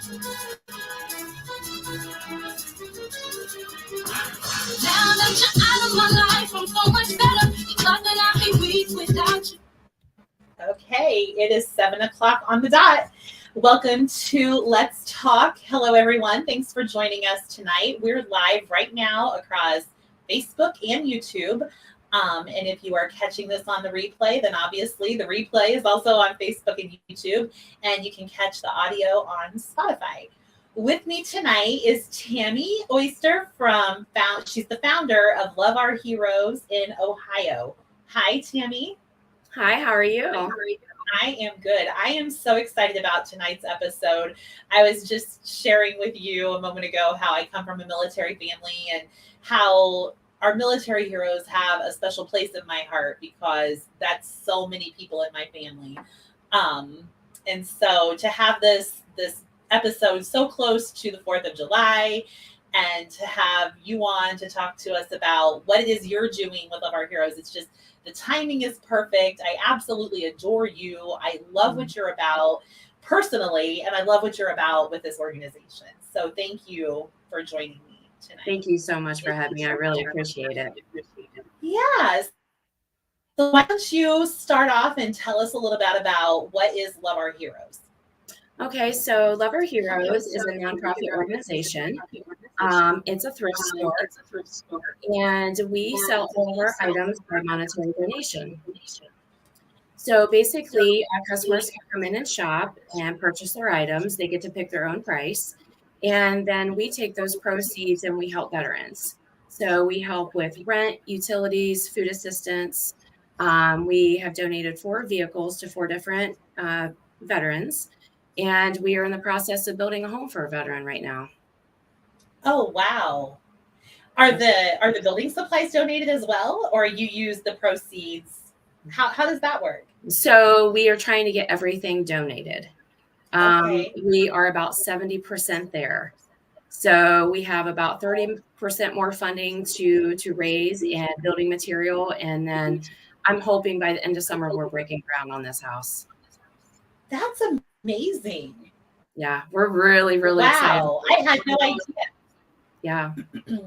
Now that you're out of my life, I'm so much better. Thought that I'd be weak without you. Okay, it is 7 o'clock on the dot. Welcome to Let's Talk. Hello, everyone. Thanks for joining us tonight. We're live right now across Facebook and YouTube. And if you are catching this on the replay, then obviously the replay is also on Facebook and YouTube, and you can catch the audio on Spotify. With me tonight is Tami Oyster she's the founder of Love Our Heroes in Ohio. Hi, Tami. Hi, how are you? I am good. I am so excited about tonight's episode. I was just sharing with you a moment ago how I come from a military family and how our military heroes have a special place in my heart because that's so many people in my family. And so to have this episode so close to the 4th of July and to have you on to talk to us about what it is you're doing with Love Our Heroes, it's just, the timing is perfect. I absolutely adore you. I love what you're about personally, and I love what you're about with this organization. So thank you for joining me tonight. Thank you so much for having me. I really appreciate it. Yes. So why don't you start off and tell us a little bit about what is Love Our Heroes? Okay, so Love Our Heroes is a nonprofit organization. It's a thrift store, and we sell all of our items by monetary donation. So basically, our customers can come in and shop and purchase their items. They get to pick their own price, and then we take those proceeds and we help veterans. So we help with rent, utilities, food assistance. We have donated 4 vehicles to 4 different veterans. And we are in the process of building a home for a veteran right now. Oh, wow. Are the building supplies donated as well, or you use the proceeds? How does that work? So we are trying to get everything donated. Okay. We are about 70% there. So we have about 30% more funding to raise and building material. And then I'm hoping by the end of summer, we're breaking ground on this house. That's amazing. Yeah, we're really excited. Wow, I had no idea. Yeah.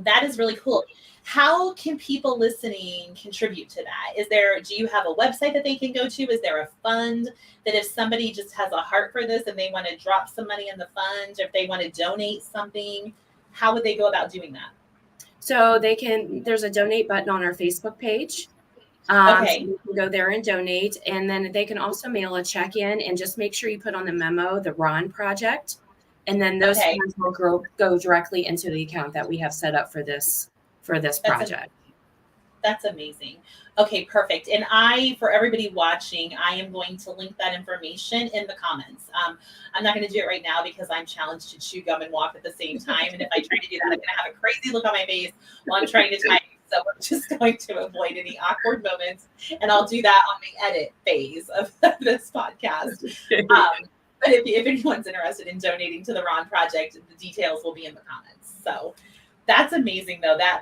That is really cool. How can people listening contribute to that? Do you have a website that they can go to? Is there a fund that if somebody just has a heart for this and they want to drop some money in the fund, or if they want to donate something, how would they go about doing that? So there's a donate button on our Facebook page. Okay. So you can go there and donate, and then they can also mail a check in and just make sure you put on the memo the Ron Project, and then those funds will go directly into the account that we have set up for this project. That's amazing. Okay, perfect. And for everybody watching, I am going to link that information in the comments. I'm not going to do it right now because I'm challenged to chew gum and walk at the same time. And if I try to do that, I'm going to have a crazy look on my face while I'm trying to type. So we're just going to avoid any awkward moments, and I'll do that on the edit phase of this podcast. But if anyone's interested in donating to the Ron Project, the details will be in the comments. So that's amazing, though. That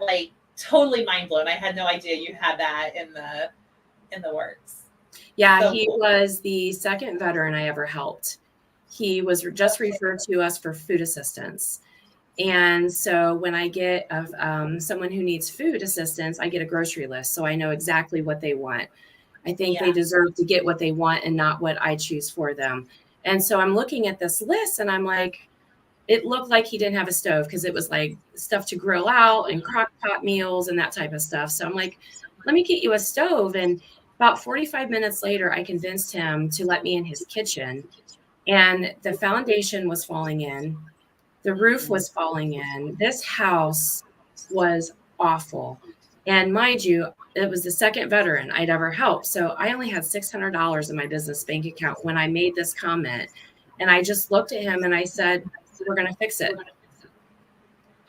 totally mind blown. I had no idea you had that in the works. Yeah, so he was the second veteran I ever helped. He was just referred to us for food assistance. And so when I get someone who needs food assistance, I get a grocery list. So I know exactly what they want. I think they deserve to get what they want and not what I choose for them. And so I'm looking at this list and I'm like, it looked like he didn't have a stove because it was like stuff to grill out and crock pot meals and that type of stuff. So I'm like, let me get you a stove. And about 45 minutes later, I convinced him to let me in his kitchen. And the foundation was falling in. The roof was falling in. This house was awful. And mind you, it was the second veteran I'd ever helped. So I only had $600 in my business bank account when I made this comment. And I just looked at him and I said, we're going to fix it.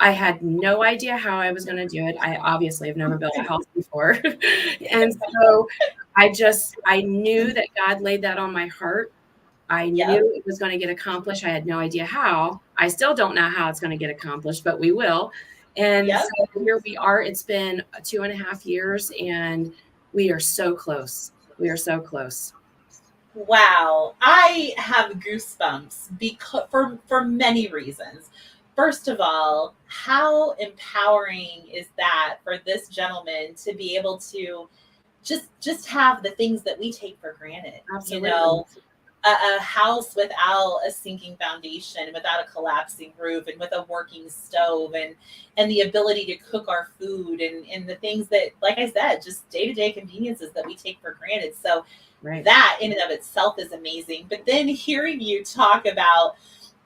I had no idea how I was going to do it. I obviously have never built a house before. And so I knew that God laid that on my heart. I knew it was going to get accomplished. I had no idea how. I still don't know how it's going to get accomplished, but we will. And so here we are. It's been 2.5 years and we are so close. We are so close. Wow, I have goosebumps because for many reasons. First of all, how empowering is that for this gentleman to be able to just have the things that we take for granted, you Absolutely. know, a house without a sinking foundation, without a collapsing roof, and with a working stove, and the ability to cook our food, and the things that, like I said, just day-to-day conveniences that we take for granted. So Right. that in and of itself is amazing. But then hearing you talk about,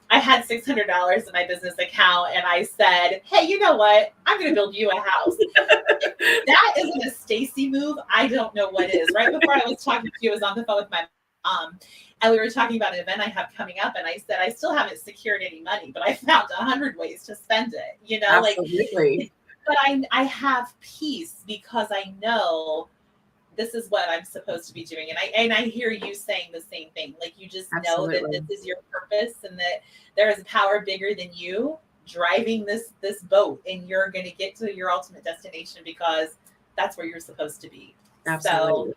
I had $600 in my business account and I said, hey, you know what? I'm going to build you a house. That isn't a Stacy move. I don't know what is. Right before I was talking to you, I was on the phone with my mom, and we were talking about an event I have coming up. And I said, I still haven't secured any money, but I found 100 ways to spend it, like, Absolutely. but I have peace because I know this is what I'm supposed to be doing. And I hear you saying the same thing. Like, you just know that this Absolutely. is your purpose and that there is a power bigger than you driving this boat, and you're going to get to your ultimate destination because that's where you're supposed to be. So, Absolutely.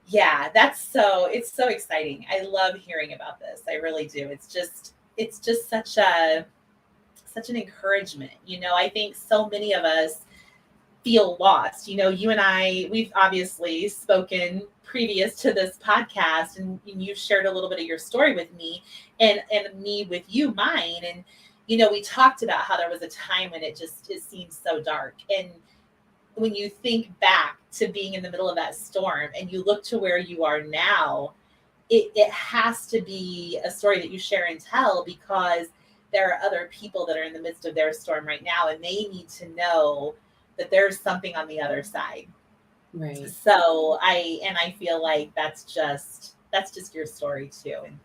yeah, it's so exciting. I love hearing about this. I really do. It's just such an encouragement. I think so many of us feel lost. You and I, we've obviously spoken previous to this podcast, and you shared a little bit of your story with me, and me with you, mine. And, we talked about how there was a time when it seemed so dark. And when you think back to being in the middle of that storm and you look to where you are now, it has to be a story that you share and tell, because there are other people that are in the midst of their storm right now, and they need to know that there's something on the other side. Right. So I feel like that's just your story too, and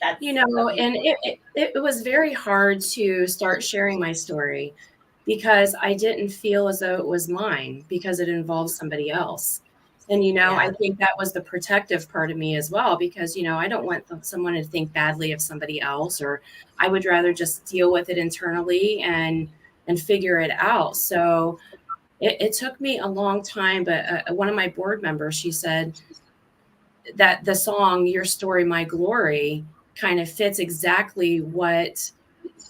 that's a And beautiful it was very hard to start sharing my story because I didn't feel as though it was mine because it involved somebody else. And, I yeah, think that was the protective part of me as well, because, I don't want someone to think badly of somebody else, or I would rather just deal with it internally and figure it out. So it took me a long time, but one of my board members, she said that the song "Your Story, My Glory" kind of fits exactly what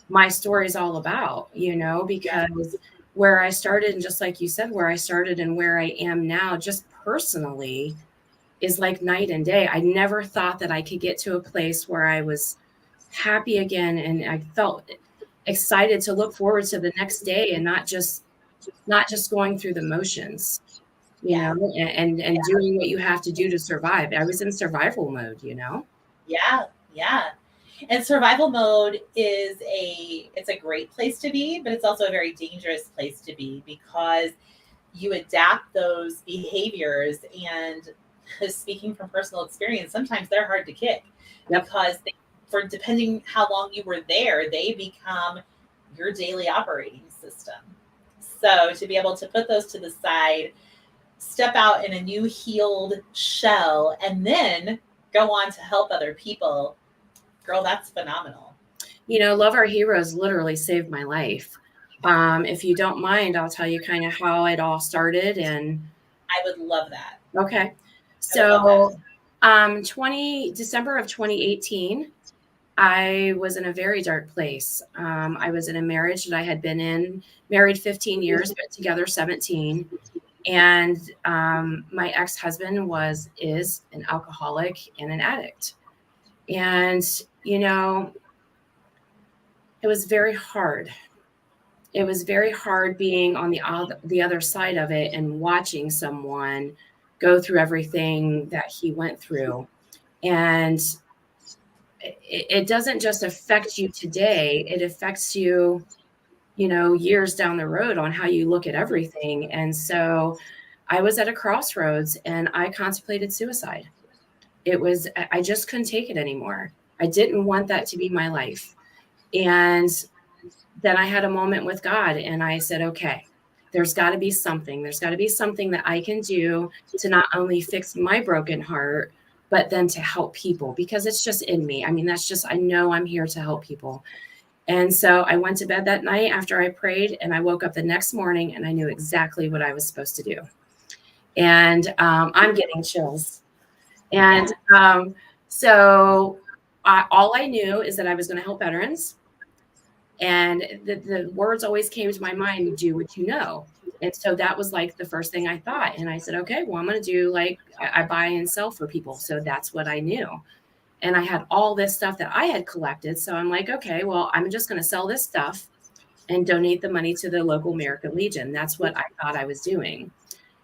my story is all about, yeah, because where I started, and just like you said, where I started and where I am now, just personally, is like night and day. I never thought that I could get to a place where I was happy again, and I felt excited to look forward to the next day, and not just going through the motions, yeah, and doing what you have to do to survive. I was in survival mode. yeah, yeah. And survival mode it's a great place to be, but it's also a very dangerous place to be, because you adapt those behaviors. And speaking from personal experience, sometimes they're hard to kick, Yep. because for depending how long you were there, they become your daily operating system. So to be able to put those to the side, step out in a new healed shell, and then go on to help other people, girl, that's phenomenal. Love Our Heroes literally saved my life. If you don't mind, I'll tell you kind of how it all started. And I would love that. okay, I would love that. so 20 December of 2018, I was in a very dark place. I was in a marriage that I had been in, married 15 years, but together 17. And my ex-husband is an alcoholic and an addict. And, it was very hard. It was very hard being on the other side of it and watching someone go through everything that he went through. And it doesn't just affect you today, it affects you, years down the road on how you look at everything. And so I was at a crossroads and I contemplated suicide. I just couldn't take it anymore. I didn't want that to be my life. And then I had a moment with God and I said, okay, there's got to be something. There's got to be something that I can do to not only fix my broken heart, but then to help people, because it's just in me. I mean, I know I'm here to help people. And so I went to bed that night after I prayed, and I woke up the next morning and I knew exactly what I was supposed to do. And I'm getting chills. And Yeah. So all I knew is that I was going to help veterans. And the words always came to my mind, do what you know. And so that was like the first thing I thought. And I said, okay, well, I'm going to do like I buy and sell for people. So that's what I knew. And I had all this stuff that I had collected. So I'm like, okay, well, I'm just going to sell this stuff and donate the money to the local American Legion. That's what I thought I was doing.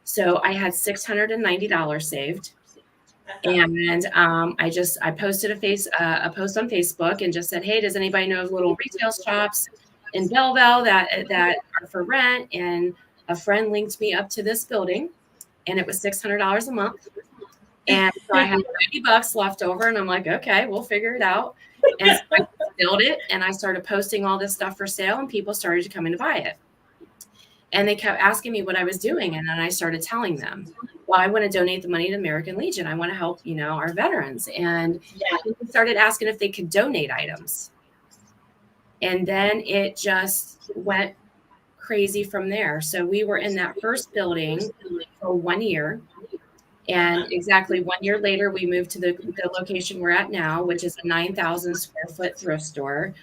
So I had $690 saved. And I posted a post on Facebook and just said, hey, does anybody know of little retail shops in Belleville that are for rent? And a friend linked me up to this building, and it was $600 a month. And so I had $90 left over, and I'm like, okay, we'll figure it out. And so I built it, and I started posting all this stuff for sale, and people started to come in to buy it. And they kept asking me what I was doing. And then I started telling them, well, I want to donate the money to American Legion. I want to help, our veterans. And they started asking if they could donate items. And then it just went crazy from there. So we were in that first building for 1 year. And exactly 1 year later, we moved to the location we're at now, which is a 9,000 square foot thrift store.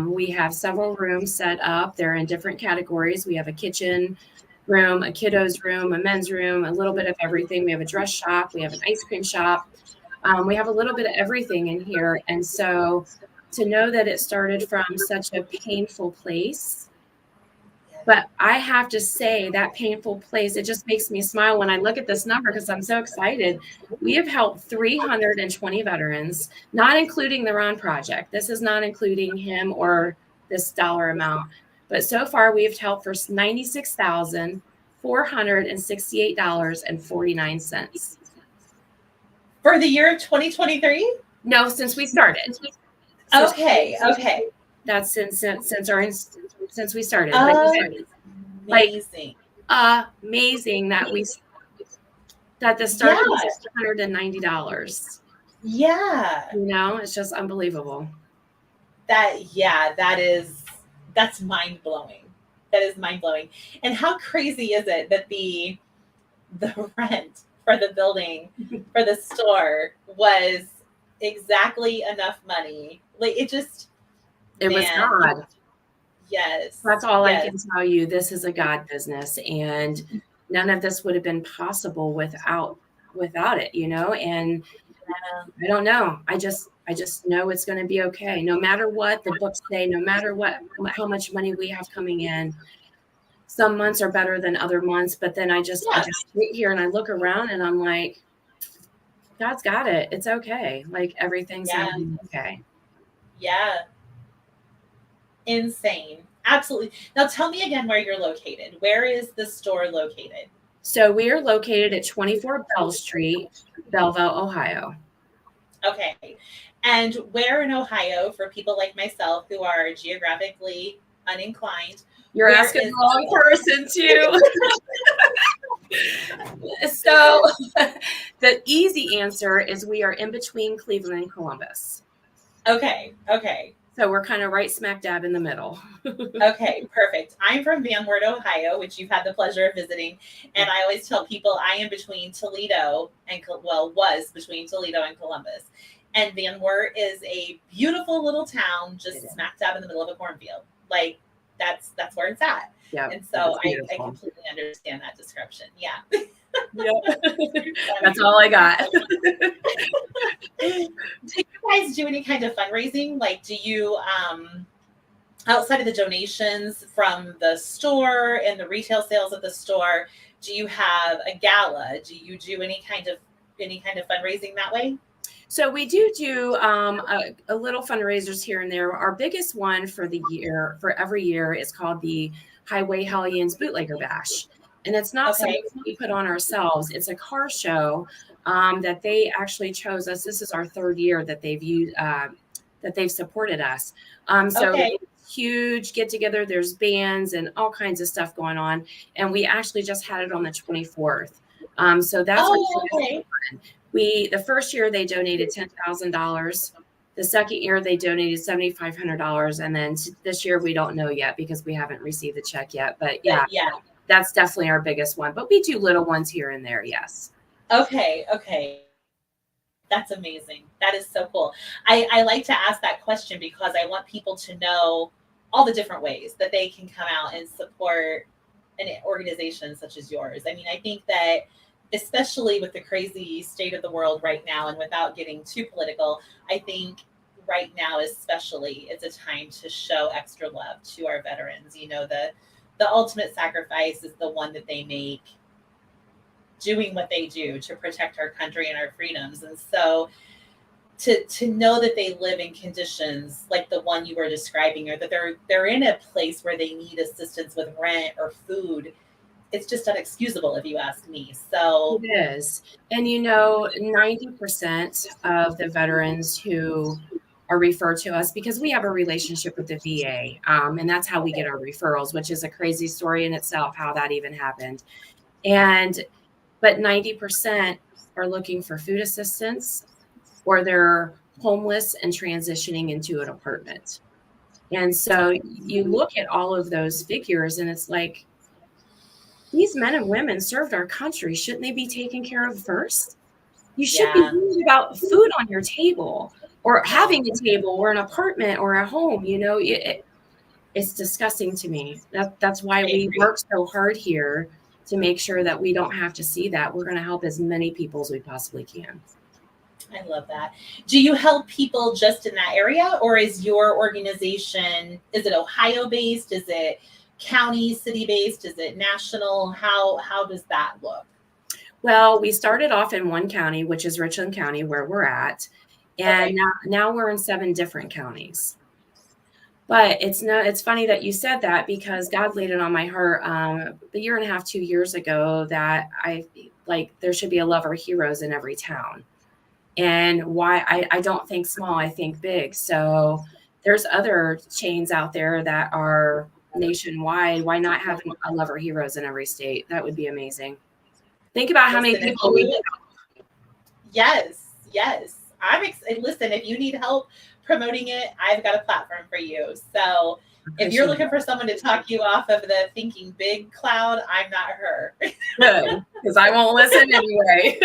We have several rooms set up. They're in different categories. We have a kitchen room, a kiddos room, a men's room, a little bit of everything. We have a dress shop. We have an ice cream shop. We have a little bit of everything in here. And so to know that it started from such a painful place, but I have to say that painful place, it just makes me smile when I look at this number because I'm so excited. We have helped 320 veterans, not including the Ron Project. This is not including him or this dollar amount. But so far, we've helped for $96,468.49. For the year of 2023? No, since we started. Okay. That's since we started. Amazing. Amazing that the start was $190. Yeah. It's just unbelievable. That's mind blowing. That is mind blowing. And how crazy is it that the rent for the building for the store was exactly enough money? Like it was God. Yes. That's all I can tell you. This is a God business, and none of this would have been possible without it, and I don't know. I just know it's going to be okay. No matter what the books say, no matter how much money we have coming in, some months are better than other months, but then I just sit here and I look around and I'm like, God's got it. It's okay. Like everything's going to be okay. Yeah. Insane. Absolutely. Now tell me again where you're located. Where is the store located? So we are located at 24 Bell Street, Belleville, Ohio. Okay. And where in Ohio, for people like myself who are geographically uninclined? You're asking the wrong person too. So the easy answer is we are in between Cleveland and Columbus. Okay. So we're kind of right smack dab in the middle. Okay, perfect. I'm from Van Wert, Ohio, which you've had the pleasure of visiting. And I always tell people I am between Toledo and, was between Toledo and Columbus. And Van Wert is a beautiful little town just smack dab in the middle of a cornfield. Like, that's where it's at. Yeah, and so I completely understand that description. Yeah. That's all I got. Do you guys do any kind of fundraising? Like, do you, outside of the donations from the store and the retail sales at the store, do you have a gala? Do you do any kind of fundraising that way? So we do a little fundraisers here and there. Our biggest one for every year is called the Highway Hellions Bootlegger Bash. And it's not something we put on ourselves. It's a car show that they actually chose us. This is our third year that they've supported us. Huge get together. There's bands and all kinds of stuff going on. And we actually just had it on the 24th. So that's fun. The first year they donated $10,000. The second year they donated $7,500. And then this year we don't know yet because we haven't received the check yet. But yeah. That's definitely our biggest one, but we do little ones here and there. Yes. Okay. That's amazing. That is so cool. I like to ask that question because I want people to know all the different ways that they can come out and support an organization such as yours. I mean, I think that especially with the crazy state of the world right now, and without getting too political, I think right now especially it's a time to show extra love to our veterans. You know, the ultimate sacrifice is the one that they make doing what they do to protect our country and our freedoms. And so to know that they live in conditions like the one you were describing, or that they're in a place where they need assistance with rent or food, it's just unexcusable if you ask me. So It is. And 90% of the veterans who are referred to us, because we have a relationship with the VA, and that's how we get okay, our referrals, which is a crazy story in itself, how that even happened. But 90% are looking for food assistance, or they're homeless and transitioning into an apartment. And so you look at all of those figures and it's like, these men and women served our country. Shouldn't they be taken care of first? You should be yeah, worried about food on your table, or no, having a table, or an apartment, or a home. It's disgusting to me. That's why I we agree. work so hard here to make sure that we don't have to see that. We're going to help as many people as we possibly can. I love that. Do you help people just in that area, or is your organization, is it Ohio based? Is it county, city based? Is it national? How does that look? Well, we started off in one county, which is Richland County, where we're at. And Okay. now we're in 7 different counties. But it's funny that you said that, because God laid it on my heart a year and a half, 2 years ago, that there should be a lover heroes in every town. And why I don't think small, I think big. So there's other chains out there that are nationwide. Why not have a lover heroes in every state? That would be amazing. Think about how many Listen, if people we you, yes, yes. Listen, if you need help promoting it, I've got a platform for you. So if you're appreciate. looking for someone to talk you off of the thinking big cloud, I'm not her. Good, because I won't listen anyway.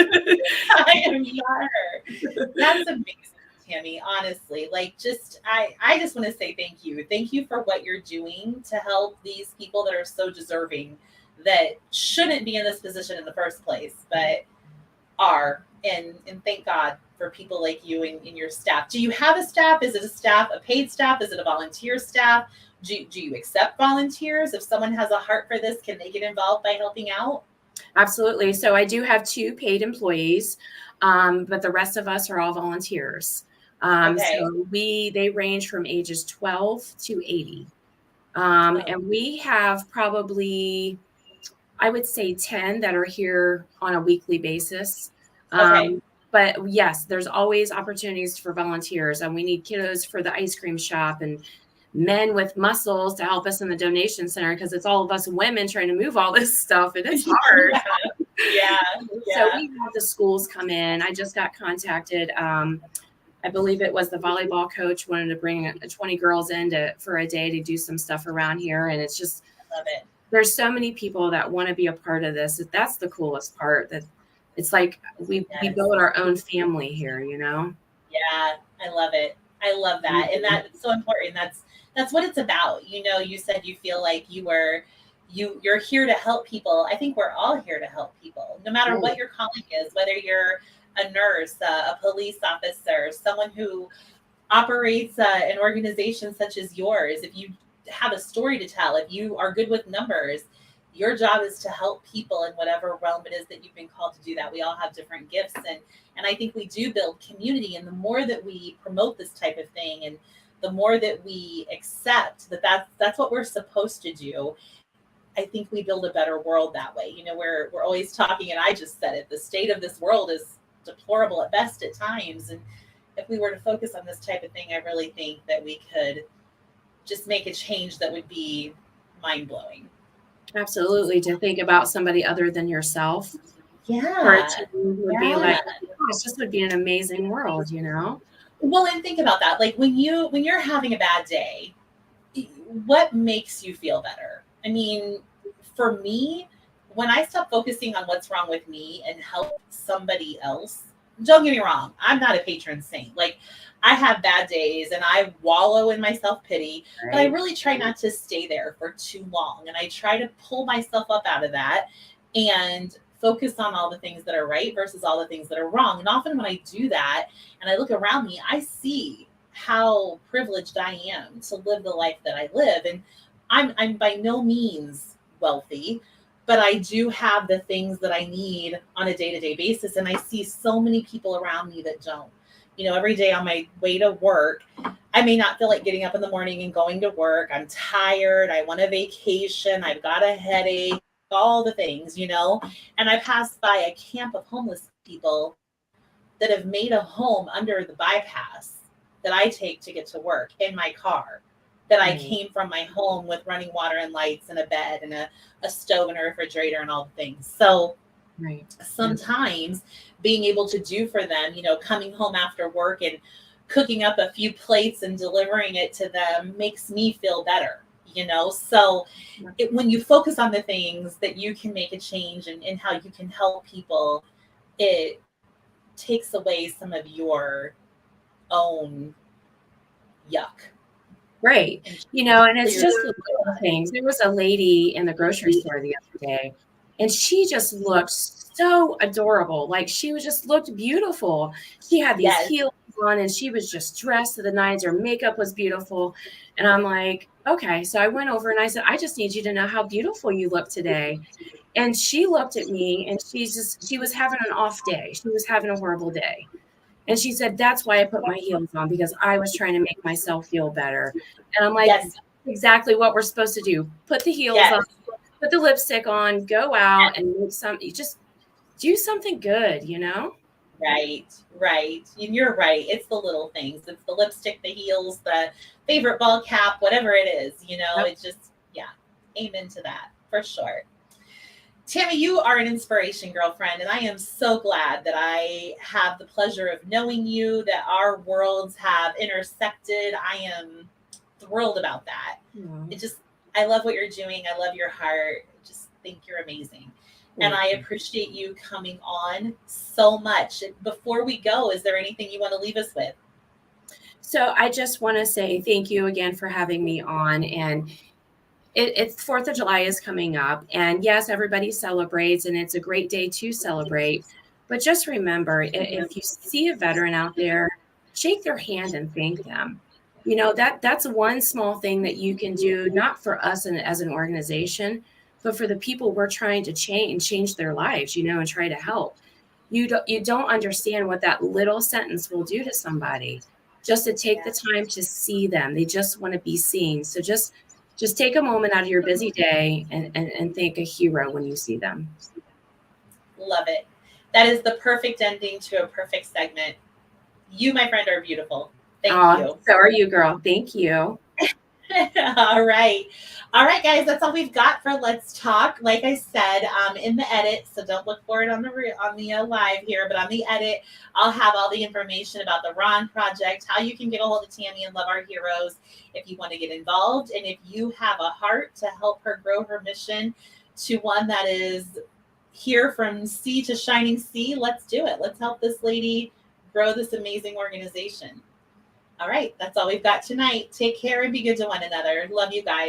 I am not her. That's amazing, Tammy. Honestly, like, I just want to say thank you. Thank you for what you're doing to help these people that are so deserving, that shouldn't be in this position in the first place, but are. And thank God for people like you and your staff. Do you have a staff? Is it a paid staff? Is it a volunteer staff? Do you accept volunteers? If someone has a heart for this, can they get involved by helping out? Absolutely. So I do have 2 paid employees, but the rest of us are all volunteers. Okay. So they range from ages 12 to 80. Oh, And we have probably, I would say, 10 that are here on a weekly basis. okay. But yes, there's always opportunities for volunteers, and we need kiddos for the ice cream shop, and men with muscles to help us in the donation center, because it's all of us women trying to move all this stuff, and it's hard. Yeah, yeah, So yeah. we have the schools come in. I just got contacted. I believe it was the volleyball coach wanted to bring 20 girls in for a day to do some stuff around here. And it's just, I love it. there's so many people that want to be a part of this. That's the coolest part, that it's like we Yes. build our own family here. Yeah, I love it. I love that. And Mhm. that's so important. That's what it's about. You know, you said you feel like you're here to help people. I think we're all here to help people, no matter Right. what your calling is, whether you're a nurse, a police officer, someone who operates an organization such as yours. If you have a story to tell, if you are good with numbers, your job is to help people in whatever realm it is that you've been called to do that. We all have different gifts, and I think we do build community. And the more that we promote this type of thing, and the more that we accept that that's what we're supposed to do, I think we build a better world that way. You know, we're always talking, and I just said it, the state of this world is deplorable at best at times. And if we were to focus on this type of thing, I really think that we could just make a change that would be mind blowing. Absolutely. To think about somebody other than yourself, for a Yeah. team would be Yeah. like, gosh, this would be an amazing world. Well, and think about that. Like when you're having a bad day, what makes you feel better? I mean, for me, when I stop focusing on what's wrong with me and help somebody else don't get me wrong, I'm not a patron saint. Like, I have bad days and I wallow in my self pity, but I Right. really try not to stay there for too long. And I try to pull myself up out of that and focus on all the things that are right versus all the things that are wrong. And often when I do that and I look around me, I see how privileged I am to live the life that I live. And I'm by no means wealthy, but I do have the things that I need on a day-to-day basis. And I see so many people around me that don't. Every day on my way to work, I may not feel like getting up in the morning and going to work. I'm tired. I want a vacation. I've got a headache, all the things. And I pass by a camp of homeless people that have made a home under the bypass that I take to get to work in my car. That I Right. came from my home with running water and lights and a bed and a stove and a refrigerator and all the things. So Right. Yeah. sometimes being able to do for them, coming home after work and cooking up a few plates and delivering it to them makes me feel better. So when you focus on the things that you can make a change and how you can help people, it takes away some of your own yuck. Right. And And it's clear. just the little things. There was a lady in the grocery store the other day, and she just looked so adorable. Like she was just looked beautiful. She had these Yes. heels on and she was just dressed to the nines. Her makeup was beautiful. And I'm like, okay. So I went over and I said, I just need you to know how beautiful you look today. And she looked at me and she was having an off day. She was having a horrible day. And she said, that's why I put my heels on, because I was trying to make myself feel better. And I'm like, Yes. that's exactly what we're supposed to do. Put the heels on, Yes. put the lipstick on, go out and make you just do something good. Right, right. And you're right. It's the little things. It's the lipstick, the heels, the favorite ball cap, whatever it is. Yep. It's just, yeah, amen to that for sure. Tammy, you are an inspiration, girlfriend, and I am so glad that I have the pleasure of knowing you, that our worlds have intersected. I am thrilled about that. Aw, It just, I love what you're doing. I love your heart. Just think you're amazing. And thank I you. appreciate you coming on so much. Before we go, is there anything you want to leave us with? So I just want to say thank you again for having me on. And it's 4th of July is coming up. And yes, everybody celebrates, and it's a great day to celebrate. But just remember, if you see a veteran out there, shake their hand and thank them. That's one small thing that you can do, not for us as an organization, but for the people we're trying to change their lives, and try to help. You don't understand what that little sentence will do to somebody. Just to take the Yeah, time to see them. They just want to be seen. So just take a moment out of your busy day and thank a hero when you see them. love it. That is the perfect ending to a perfect segment. You, my friend, are beautiful. Thank Oh, you. so are you, girl. Thank you. All right. All right, guys, that's all we've got for Let's Talk. Like I said, in the edit, so don't look for it on the live here, but on the edit, I'll have all the information about the Ron Project, how you can get a hold of Tammy and Love Our Heroes if you want to get involved, and if you have a heart to help her grow her mission to one that is here from sea to shining sea. Let's do it. Let's help this lady grow this amazing organization. All right, that's all we've got tonight. Take care and be good to one another. Love you guys.